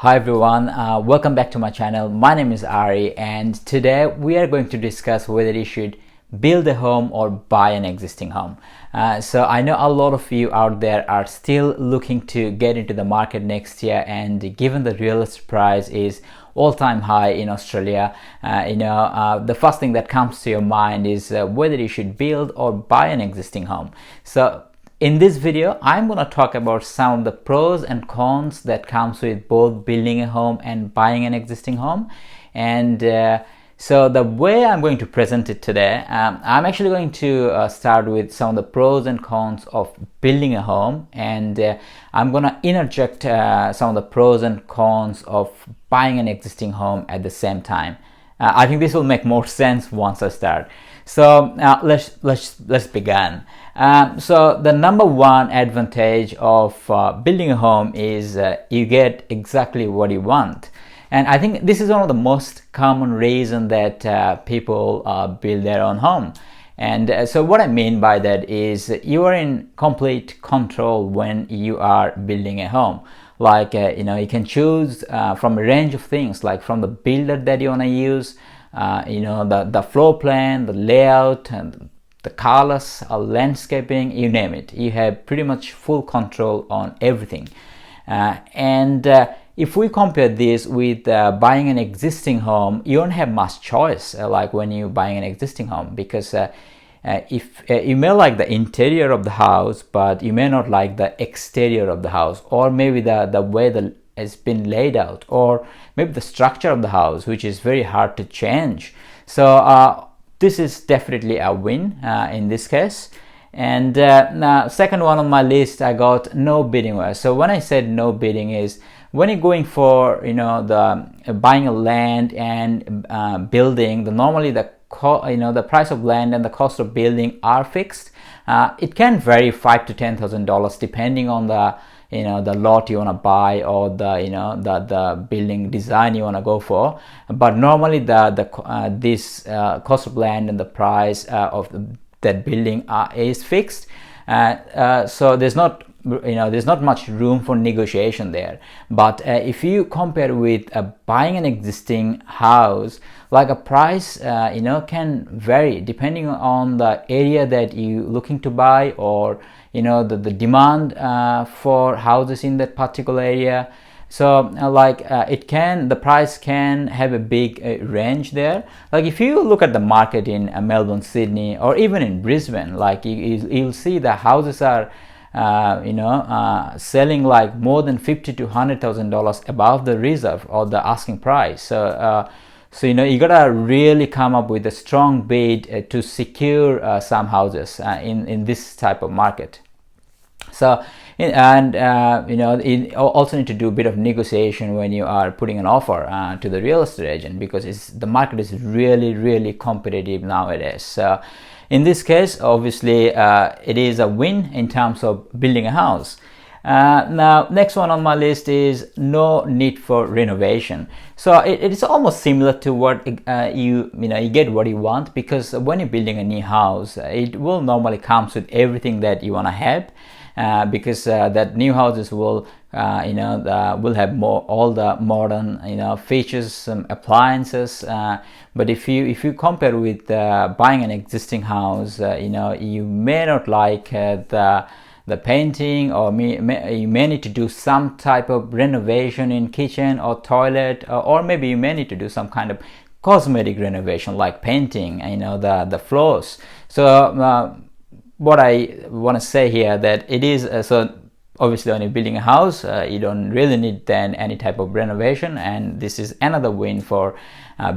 Hi everyone, welcome back to my channel. My name is Ari and today we are going to discuss whether you should build a home or buy an existing home. So I know a lot of you out there are still looking to get into the market next year, and given the real estate price is all-time high in Australia, the first thing that comes to your mind is whether you should build or buy an existing home. So in this video, I'm going to talk about some of the pros and cons that comes with both building a home and buying an existing home. And so the way I'm going to present it today, I'm actually going to start with some of the pros and cons of building a home, and I'm going to interject some of the pros and cons of buying an existing home at the same time. I think this will make more sense once I start. So let's begin. So the number one advantage of building a home is you get exactly what you want. And I think this is one of the most common reasons that people build their own home. And so what I mean by that is you are in complete control when you are building a home. Like you can choose from a range of things, like from the builder that you want to use, the floor plan, the layout, and the colors, landscaping, you name it. You have pretty much full control on everything. If we compare this with buying an existing home, you don't have much choice like when you're buying an existing home, because if you may like the interior of the house, but you may not like the exterior of the house, or maybe the way it's been laid out, or maybe the structure of the house, which is very hard to change. So this is definitely a win in this case. And now second one on my list, I got no bidding war. So when I said no bidding is when you're going for the buying a land and building, normally the price of land and the cost of building are fixed. It can vary $5,000 to $10,000 depending on the lot you want to buy, or the building design you want to go for. But normally this cost of land and the price of that building is fixed. So there's not much room for negotiation there. But if you compare with buying an existing house, like a price can vary depending on the area that you're looking to buy, or the demand for houses in that particular area. So the price can have a big range there. Like if you look at the market in Melbourne, Sydney, or even in Brisbane, like you'll see the houses are selling like more than $50,000 to $100,000 above the reserve or the asking price. So you gotta really come up with a strong bid to secure some houses in this type of market. So you also need to do a bit of negotiation when you are putting an offer to the real estate agent, because the market is really competitive nowadays. So in this case, obviously it is a win in terms of building a house. Now next one on my list is no need for renovation. So it is almost similar to what you get what you want, because when you're building a new house, it will normally comes with everything that you want to have. Because that new houses will will have all the modern features, some appliances. But if you compare with buying an existing house, you may not like the painting, or you may need to do some type of renovation in kitchen or toilet, or maybe you may need to do some kind of cosmetic renovation like painting the floors. So what I want to say here, that it is so obviously when you're building a house, you don't really need then any type of renovation, and this is another win for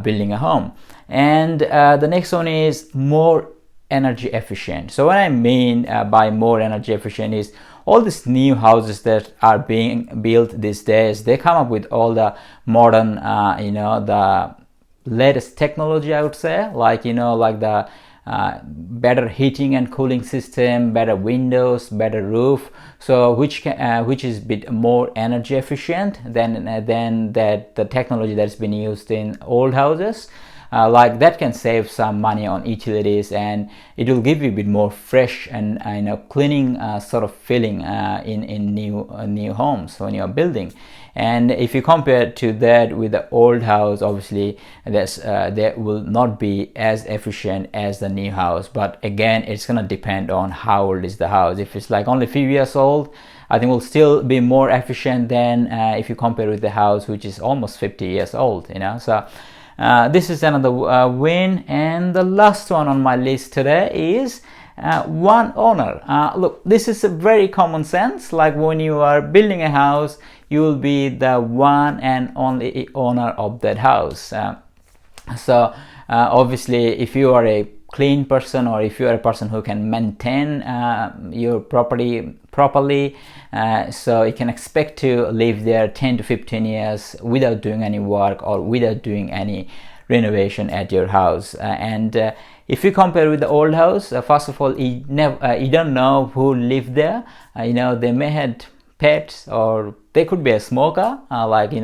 building a home. And the next one is more energy efficient. So what I mean by more energy efficient is all these new houses that are being built these days, they come up with all the modern the latest technology, I would say, like the better heating and cooling system, better windows, better roof, so which is a bit more energy efficient than the technology that's been used in old houses. Like that can save some money on utilities, and it will give you a bit more fresh and cleaning sort of feeling in new homes when you're building. And if you compare to that with the old house, obviously that will not be as efficient as the new house. But again, it's gonna depend on how old is the house. If it's like only a few years old, I think will still be more efficient than if you compare with the house which is almost 50 years old, so this is another win. And the last one on my list today is one owner. Look, this is a very common sense. Like when you are building a house, you will be the one and only owner of that house. So obviously, if you are a clean person, or if you are a person who can maintain your property properly, so you can expect to live there 10 to 15 years without doing any work or without doing any renovation at your house. And if you compare with the old house, first of all, you don't know who lived there. They may had pets, or they could be a smoker, they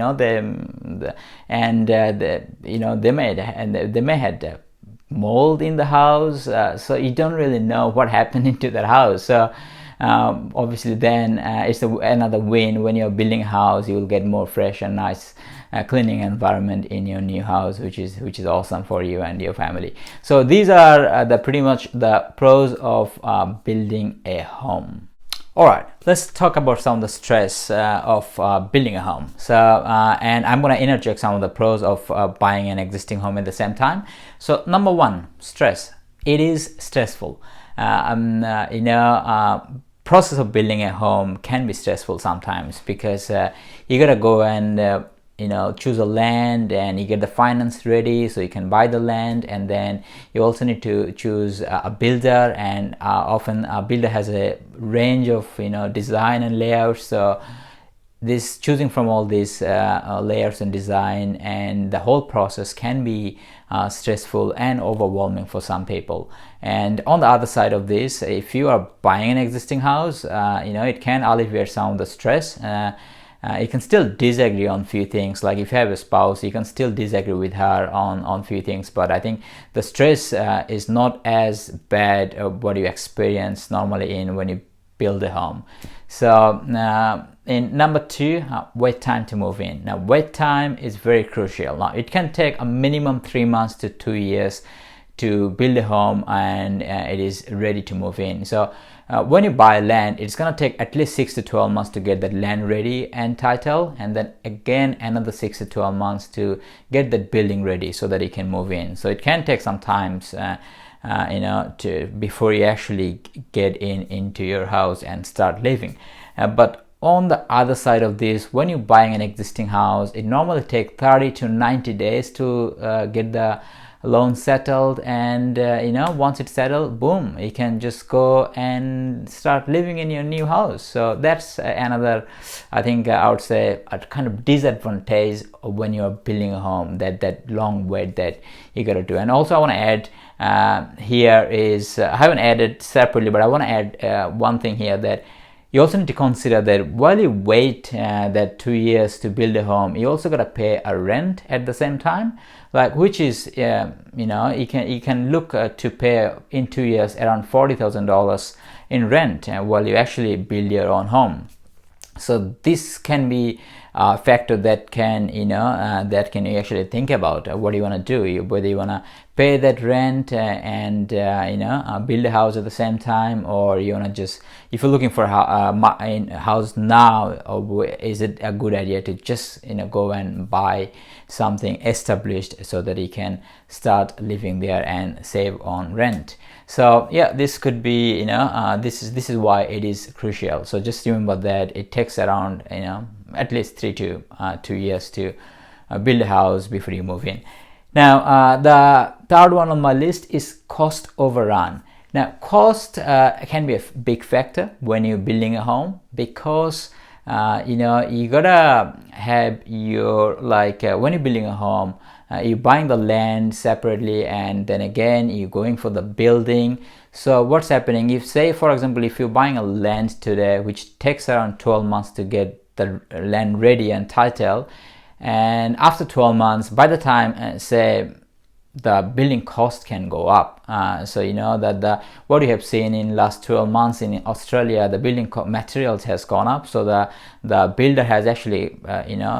may had mold in the house, so you don't really know what happened into that house. So obviously then it's another win. When you're building a house, you will get more fresh and nice cleaning environment in your new house, which is awesome for you and your family. So these are pretty much the pros of building a home. All right, let's talk about some of the stress of building a home. So, and I'm going to interject some of the pros of buying an existing home at the same time. So, number one, stress. It is stressful. Process of building a home can be stressful sometimes, because you got to go and choose a land, and you get the finance ready so you can buy the land, and then you also need to choose a builder, and often a builder has a range of design and layouts. So this choosing from all these layers and design, and the whole process can be stressful and overwhelming for some people. And on the other side of this, if you are buying an existing house, it can alleviate some of the stress. You can still disagree on few things. Like if you have a spouse, you can still disagree with her on few things, but I think the stress is not as bad what you experience normally when you build a home. So in number two, wait time to move in. Now wait time is very crucial. Now it can take a minimum 3 months to 2 years to build a home, and it is ready to move in. So when you buy land, it's going to take at least 6 to 12 months to get that land ready and title, and then again another 6 to 12 months to get that building ready so that you can move in. So it can take some time before you actually get into your house and start living. But on the other side of this, when you're buying an existing house, it normally takes 30 to 90 days to get the loan settled, and once it's settled, boom, you can just go and start living in your new house. So that's another, I think I would say, a kind of disadvantage when you're building a home, that long wait that you gotta do. And also I want to add here is I haven't added separately, but I want to add one thing here, that you also need to consider that while you wait that 2 years to build a home, you also got to pay a rent at the same time, like which is you can look to pay in 2 years around $40,000 in rent while you actually build your own home. So this can be a factor that can you actually think about what you want to do, whether you want to pay that rent and build a house at the same time, or you want to just, if you're looking for a house now, or is it a good idea to just go and buy something established so that you can start living there and save on rent. So yeah, this could be this is why it is crucial. So just remember that it takes around at least 3 to 2 years to build a house before you move in. Now the third one on my list is cost overrun. Now cost can be a big factor when you're building a home, because you gotta have your when you're building a home, you're buying the land separately, and then again you're going for the building. So what's happening, if say for example, if you're buying a land today which takes around 12 months to get the land ready and title, and after 12 months, by the time say the building cost can go up, So you know that what you have seen in last 12 months in Australia, the building materials has gone up. So the builder has actually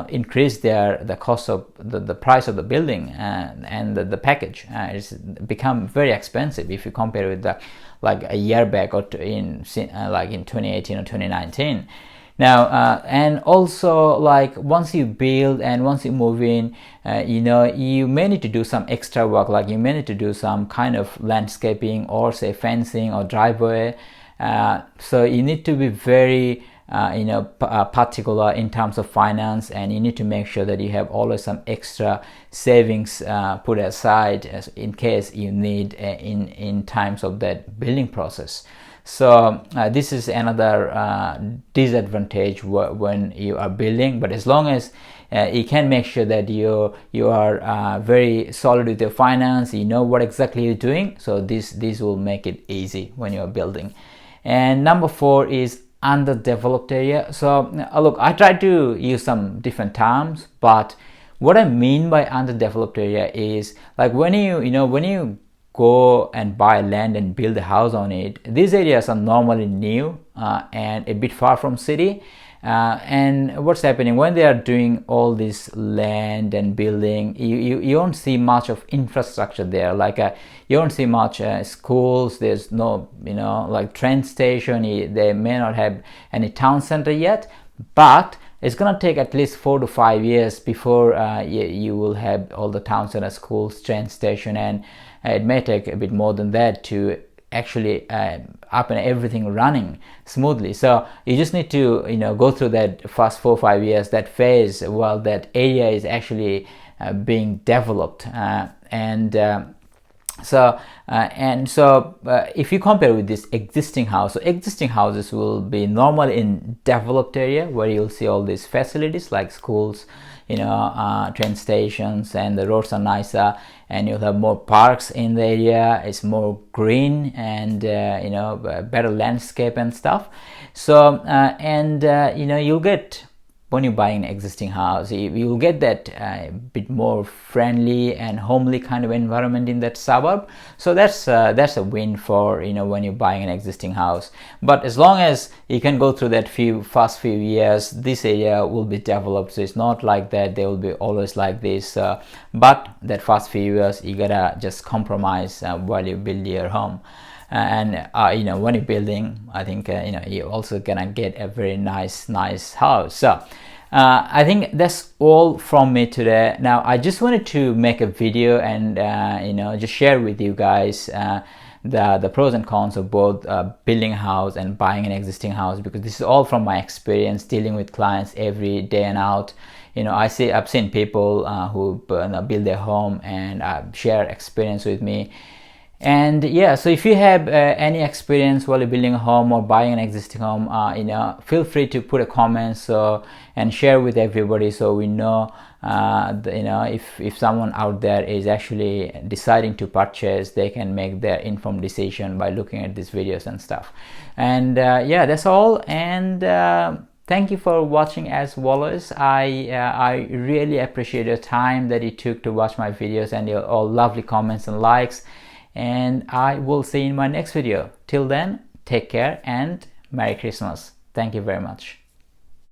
increased the cost of the price of the building, and the package it's become very expensive if you compare with like a year back, or in 2018 or 2019. Now and also, like, once you build and once you move in, you may need to do some extra work, like you may need to do some kind of landscaping or say fencing or driveway. So you need to be very particular in terms of finance, and you need to make sure that you have always some extra savings put aside in case you need in times of that building process. So this is another disadvantage when you are building, but as long as you can make sure that you are very solid with your finance, you know what exactly you're doing, so this will make it easy when you're building. And number 4 is underdeveloped area. So look, I try to use some different terms, but what I mean by underdeveloped area is like when you go and buy land and build a house on it, these areas are normally new and a bit far from city. And what's happening when they are doing all this land and building, you don't see much of infrastructure there. Like you don't see much schools. There's no like train station. They may not have any town center yet, but it's gonna take at least 4 to 5 years before you will have all the town center, schools, train station, and it may take a bit more than that to actually up and everything running smoothly. So you just need to go through that first 4 or 5 years, that phase while that area is actually being developed. So if you compare with this existing house, so existing houses will be normal in developed area where you'll see all these facilities like schools, train stations, and the roads are nicer, and you'll have more parks in the area. It's more green and better landscape and stuff. So you'll get, when you're buying an existing house, you'll get that bit more friendly and homely kind of environment in that suburb. So that's a win for when you're buying an existing house. But as long as you can go through that first few years, this area will be developed. So it's not like that they will be always like this. But that first few years, you gotta just compromise while you build your home. And when you're building, I think you're also gonna get a very nice house. So I think that's all from me today. Now I just wanted to make a video and just share with you guys the pros and cons of both building a house and buying an existing house, because this is all from my experience dealing with clients every day and out. I've seen people who build their home and share experience with me. And yeah, so if you have any experience while you're building a home or buying an existing home, feel free to put a comment and share with everybody, so we know if someone out there is actually deciding to purchase, they can make their informed decision by looking at these videos and stuff. And yeah, that's all. And thank you for watching as always. I really appreciate your time that you took to watch my videos and your all lovely comments and likes. And I will see you in my next video. Till then, take care and Merry Christmas. Thank you very much.